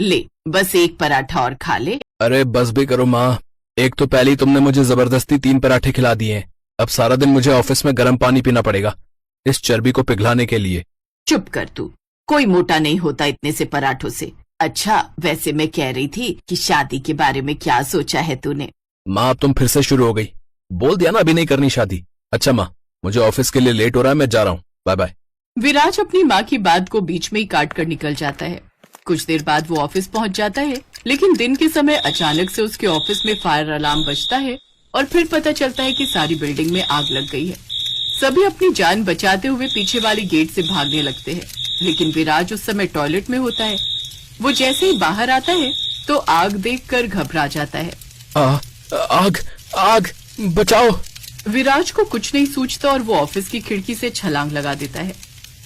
ले, बस एक पराठा और खा ले। अरे बस भी करो माँ। एक तो पहले ही तुमने मुझे जबरदस्ती 3 पराठे खिला दिए हैं। अब सारा दिन मुझे ऑफिस में गर्म पानी पीना पड़ेगा इस चर्बी को पिघलाने के लिए। चुप कर तू, कोई मोटा नहीं होता इतने से पराठों से। अच्छा, वैसे मैं कह रही थी कि शादी के बारे में क्या सोचा है तूने? माँ अब तुम फिर से शुरू हो गई। बोल दिया ना अभी नहीं करनी शादी। अच्छा माँ, मुझे ऑफिस के लिए लेट हो रहा है, मैं जा रहा हूँ, बाय बाय। विराज अपनी माँ की बात को बीच में ही काट कर निकल जाता है। कुछ देर बाद वो ऑफिस पहुंच जाता है, लेकिन दिन के समय अचानक से उसके ऑफिस में फायर अलार्म बजता है और फिर पता चलता है कि सारी बिल्डिंग में आग लग गई है। सभी अपनी जान बचाते हुए पीछे वाली गेट से भागने लगते हैं, लेकिन विराज उस समय टॉयलेट में होता है। वो जैसे ही बाहर आता है तो आग देखकर घबरा जाता है। आग आग बचाओ। विराज को कुछ नहीं सूझता और वो ऑफिस की खिड़की से छलांग लगा देता है।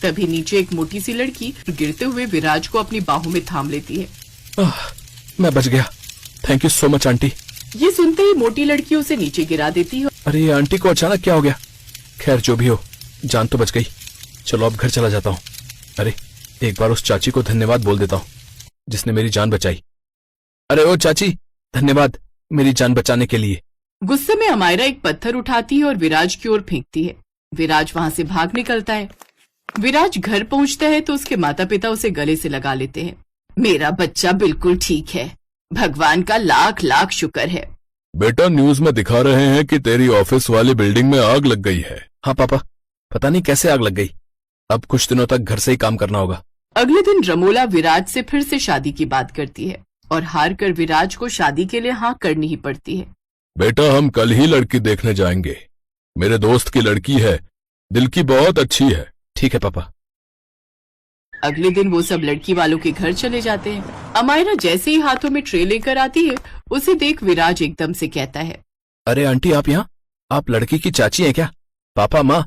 तभी नीचे एक मोटी सी लड़की गिरते हुए विराज को अपनी बाहों में थाम लेती है। मैं बच गया, thank you so much aunty. ये सुनते ही मोटी लड़की उसे नीचे गिरा देती है। अरे ये आंटी को अचानक क्या हो गया? खैर जो भी हो, जान तो बच गई। चलो अब घर चला जाता हूँ। अरे एक बार उस चाची को धन्यवाद बोल देता हूँ जिसने मेरी जान बचाई। अरे ओ चाची, धन्यवाद मेरी जान बचाने के लिए। गुस्से में अमायरा एक पत्थर उठाती है और विराज की ओर फेंकती है। विराज वहाँ से भाग निकलता है। विराज घर पहुँचता है तो उसके माता पिता उसे गले से लगा लेते हैं। मेरा बच्चा बिल्कुल ठीक है, भगवान का लाख लाख शुक्र है। बेटा न्यूज में दिखा रहे हैं कि तेरी ऑफिस वाली बिल्डिंग में आग लग गई है। हाँ पापा, पता नहीं कैसे आग लग गई। अब कुछ दिनों तक घर से ही काम करना होगा। अगले दिन रमोला विराज से फिर से शादी की बात करती है और हार कर विराज को शादी के लिए हाँ करनी ही पड़ती है। बेटा हम कल ही लड़की देखने जाएंगे। मेरे दोस्त की लड़की है, दिल की बहुत अच्छी है। ठीक है पापा। अगले दिन वो सब लड़की वालों के घर चले जाते हैं। अमायरा जैसे ही हाथों में ट्रे लेकर आती है, उसे देख विराज एकदम से कहता है, अरे आंटी आप यहाँ? आप लड़की की चाची हैं क्या? पापा माँ,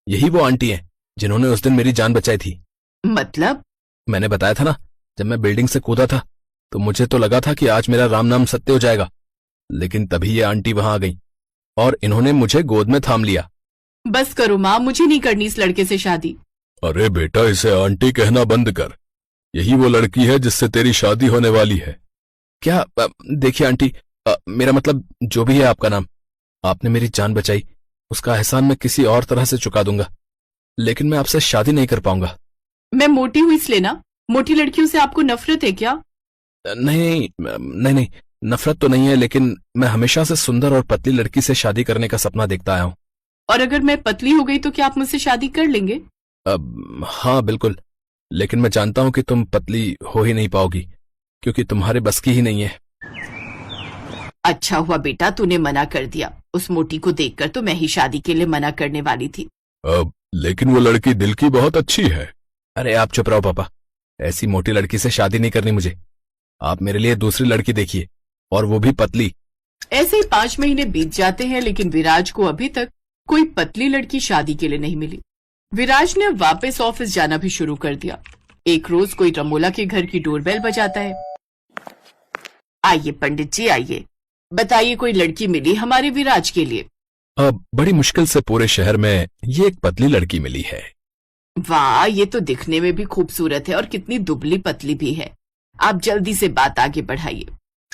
यही वो आंटी हैं जिन्होंने उस दिन मेरी जान बचाई थी। मतलब? मैंने बताया था ना, जब मैं बिल्डिंग से कूदा था तो मुझे तो लगा था कि आज मेरा राम नाम सत्य हो जाएगा, लेकिन तभी ये आंटी वहां आ गई और इन्होंने मुझे गोद में थाम लिया। बस करो माँ, मुझे नहीं करनी इस लड़के से शादी। अरे बेटा इसे आंटी कहना बंद कर, यही वो लड़की है जिससे तेरी शादी होने वाली है। क्या? देखिए आंटी, मेरा मतलब जो भी है आपका नाम, आपने मेरी जान बचाई, उसका एहसान मैं किसी और तरह से चुका दूंगा, लेकिन मैं आपसे शादी नहीं कर पाऊंगा। मैं मोटी हूँ इसलिए ना? मोटी लड़कियों से आपको नफरत है क्या? नहीं नहीं नहीं, नफरत तो नहीं है, लेकिन मैं हमेशा से सुंदर और पतली लड़की से शादी करने का सपना देखता आया हूँ। और अगर मैं पतली हो गई तो क्या आप मुझसे शादी कर लेंगे? हाँ बिल्कुल, लेकिन मैं जानता हूँ कि तुम पतली हो ही नहीं पाओगी क्योंकि तुम्हारे बस की ही नहीं है। अच्छा हुआ बेटा तूने मना कर दिया, उस मोटी को देखकर तो मैं ही शादी के लिए मना करने वाली थी। लेकिन वो लड़की दिल की बहुत अच्छी है। अरे आप चुप रहो पापा, ऐसी मोटी लड़की से शादी नहीं करनी मुझे। आप मेरे लिए दूसरी लड़की देखिए, और वो भी पतली। ऐसे ही 5 महीने बीत जाते हैं, लेकिन विराज को अभी तक कोई पतली लड़की शादी के लिए नहीं मिली। विराज ने अब वापस ऑफिस जाना भी शुरू कर दिया। एक रोज कोई रमोला के घर की डोरबेल बजाता है। आइए पंडित जी आइए, बताइए कोई लड़की मिली हमारे विराज के लिए? बड़ी मुश्किल से पूरे शहर में ये एक पतली लड़की मिली है। वाह, ये तो दिखने में भी खूबसूरत है और कितनी दुबली पतली भी है। आप जल्दी से बात आगे बढ़ाइए।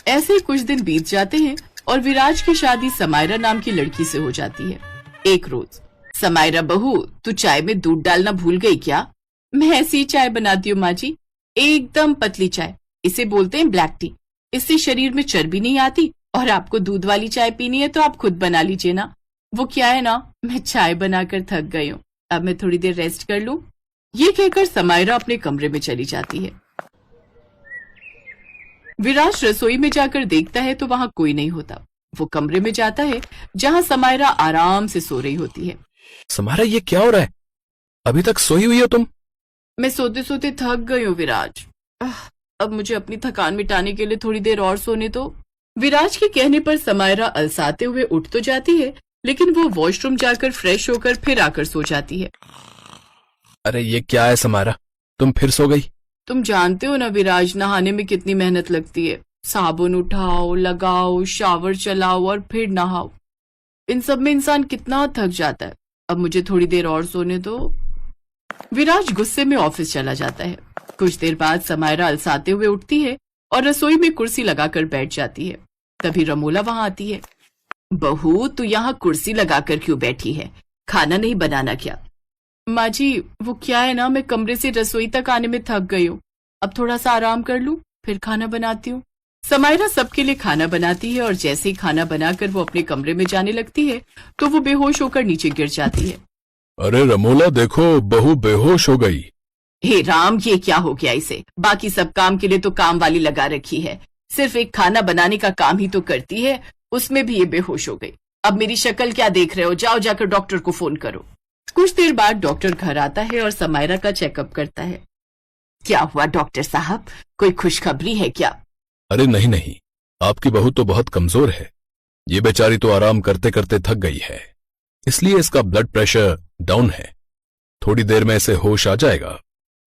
ऐसे ही कुछ दिन बीत जाते हैं और विराज की शादी समायरा नाम की लड़की से हो जाती है। एक रोज, समायरा बहू तू चाय में दूध डालना भूल गई क्या? मैं ऐसी ही चाय बनाती हूँ माँ जी, एकदम पतली चाय, इसे बोलते हैं ब्लैक टी। इससे शरीर में चर्बी नहीं आती, और आपको दूध वाली चाय पीनी है तो आप खुद बना लीजिए ना। वो क्या है ना, मैं चाय बनाकर थक गई हूँ, अब मैं थोड़ी देर रेस्ट कर लूं। ये कहकर समायरा अपने कमरे में चली जाती है। विराज रसोई में जाकर देखता है तो वहां कोई नहीं होता। वो कमरे में जाता है जहां समायरा आराम से सो रही होती है। समायरा ये क्या हो रहा है? अभी तक सोई हुई हो तुम? मैं सोते सोते थक गई हूँ विराज, अब मुझे अपनी थकान मिटाने के लिए थोड़ी देर और सोने दो। विराज के कहने पर समायरा अलसाते हुए उठ तो जाती है, लेकिन वो वॉशरूम जाकर फ्रेश होकर फिर आकर सो जाती है। अरे ये क्या है समायरा, तुम फिर सो गई? तुम जानते हो ना विराज, नहाने में कितनी मेहनत लगती है। साबुन उठाओ, लगाओ, शावर चलाओ और फिर नहाओ। इन सब में इंसान कितना थक जाता है। अब मुझे थोड़ी देर और सोने दो। विराज गुस्से में ऑफिस चला जाता है। कुछ देर बाद समायरा अलसाते हुए उठती है और रसोई में कुर्सी लगाकर बैठ जाती है। तभी रमोला वहां आती है। बहू, तू यहाँ कुर्सी लगाकर क्यों बैठी है? खाना नहीं बनाना क्या? माँ जी, वो क्या है ना, मैं कमरे से रसोई तक आने में थक गई हूँ। अब थोड़ा सा आराम कर लूं, फिर खाना बनाती हूँ। समायरा सबके लिए खाना बनाती है और जैसे ही खाना बनाकर वो अपने कमरे में जाने लगती है तो वो बेहोश होकर नीचे गिर जाती है। अरे रमोला, देखो बहू बेहोश हो गई। हे राम, ये क्या हो गया इसे? बाकी सब काम के लिए तो काम वाली लगा रखी है, सिर्फ एक खाना बनाने का काम ही तो करती है, उसमें भी ये बेहोश हो गई। अब मेरी शक्ल क्या देख रहे हो? जाओ जाकर डॉक्टर को फोन करो। कुछ देर बाद डॉक्टर घर आता है और समायरा का चेकअप करता है। क्या हुआ डॉक्टर साहब, कोई खुशखबरी है क्या? अरे नहीं नहीं, आपकी बहू तो बहुत कमजोर है। ये बेचारी तो आराम करते करते थक गई है, इसलिए इसका ब्लड प्रेशर डाउन है। थोड़ी देर में इसे होश आ जाएगा।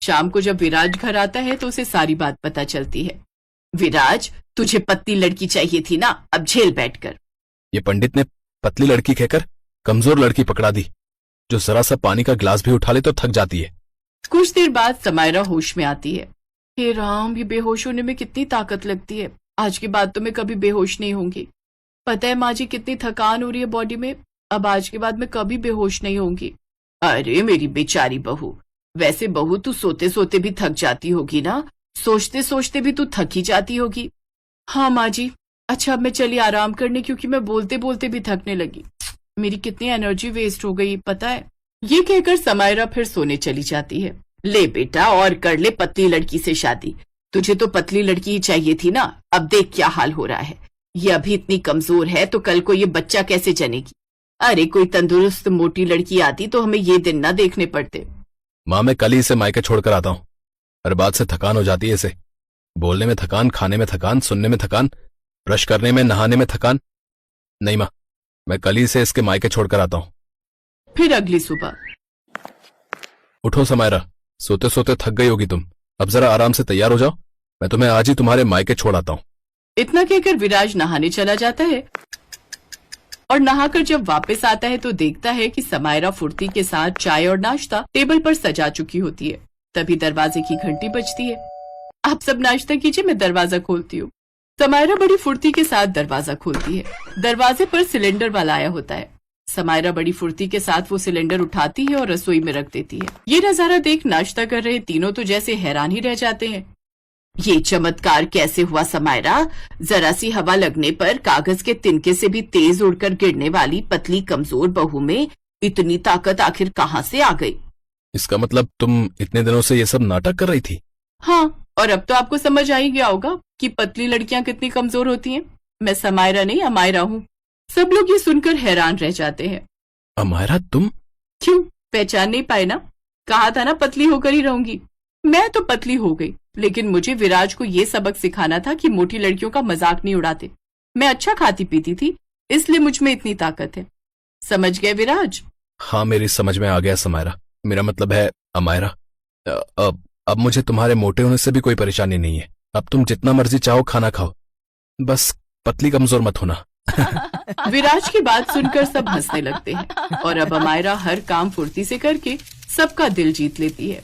शाम को जब विराज घर आता है तो उसे सारी बात पता चलती है। विराज, तुझे पतली लड़की चाहिए थी ना, अब झेल बैठकर। ये पंडित ने पतली लड़की कहकर कमजोर लड़की पकड़ा दी, जो जरा सा पानी का गिलास भी उठा ले तो थक जाती है। कुछ देर बाद समायरा होश में आती है। हे राम, ये बेहोश होने में कितनी ताकत लगती है। आज के बाद तो मैं कभी बेहोश नहीं होंगी। पता है माँ जी, कितनी थकान हो रही है बॉडी में। अब आज के बाद मैं कभी बेहोश नहीं होंगी। अरे मेरी बेचारी बहू, वैसे बहू तू सोते सोते भी थक जाती होगी ना, सोचते सोचते भी तू थक ही जाती होगी। हाँ माँ जी। अच्छा, अब मैं चली आराम करने, क्योंकि मैं बोलते बोलते भी थकने लगी। मेरी कितनी एनर्जी वेस्ट हो गई पता है। ये कहकर समायरा फिर सोने चली जाती है। ले बेटा, और कर ले पतली लड़की से शादी। तुझे तो पतली लड़की ही चाहिए थी ना, अब देख क्या हाल हो रहा है। ये अभी इतनी कमजोर है तो कल को ये बच्चा कैसे जनेगी? अरे कोई तंदुरुस्त मोटी लड़की आती तो हमें ये दिन ना देखने पड़ते। माँ, मैं कल ही इसे मायके छोड़कर आता हूँ। हर बात से थकान हो जाती है इसे। बोलने में थकान, खाने में थकान, सुनने में थकान, ब्रश करने में, नहाने में थकान। नहीं माँ, मैं कल ही से इसके मायके छोड़कर आता हूँ। फिर अगली सुबह। उठो समायरा, सोते सोते थक गई होगी तुम। अब जरा आराम से तैयार हो जाओ, मैं तुम्हें आज ही तुम्हारे मायके छोड़ आता हूँ। इतना कहकर विराज नहाने चला जाता है और नहाकर जब वापस आता है तो देखता है कि समायरा फुर्ती के साथ चाय और नाश्ता टेबल पर सजा चुकी होती है। तभी दरवाजे की घंटी बजती है। आप सब नाश्ता कीजिए, मैं दरवाजा खोलती हूँ। समायरा बड़ी फुर्ती के साथ दरवाजा खोलती है। दरवाजे पर सिलेंडर वाला आया होता है। समायरा बड़ी फुर्ती के साथ वो सिलेंडर उठाती है और रसोई में रख देती है। ये नजारा देख नाश्ता कर रहे तीनों तो जैसे हैरान ही रह जाते हैं। ये चमत्कार कैसे हुआ समायरा? जरा सी हवा लगने पर कागज के तिनके से भी तेज उड़कर गिरने वाली पतली कमजोर बहू में इतनी ताकत आखिर कहाँ से आ गई? इसका मतलब तुम इतने दिनों से ये सब नाटक कर रही थी? हाँ, और अब तो आपको समझ आ ही गया होगा कि पतली लड़कियां कितनी कमजोर होती हैं। मैं समायरा नहीं, अमायरा हूँ। सब लोग ये सुनकर हैरान रह जाते हैं। अमायरा तुम? क्यों, पहचान नहीं पाए ना? कहा था ना पतली होकर ही रहूंगी। मैं तो पतली हो गई, लेकिन मुझे विराज को ये सबक सिखाना था कि मोटी लड़कियों का मजाक नहीं उड़ाते। मैं अच्छा खाती पीती थी, इसलिए मुझ में इतनी ताकत है। समझ गए विराज? हाँ, मेरी समझ में आ गया समायरा। मेरा मतलब है अमायरा, अब मुझे तुम्हारे मोटे होने से भी कोई परेशानी नहीं है। अब तुम जितना मर्जी चाहो खाना खाओ, बस पतली कमजोर मत होना। विराज की बात सुनकर सब हंसने लगते हैं और अब अमायरा हर काम फुर्ती से करके सबका दिल जीत लेती है।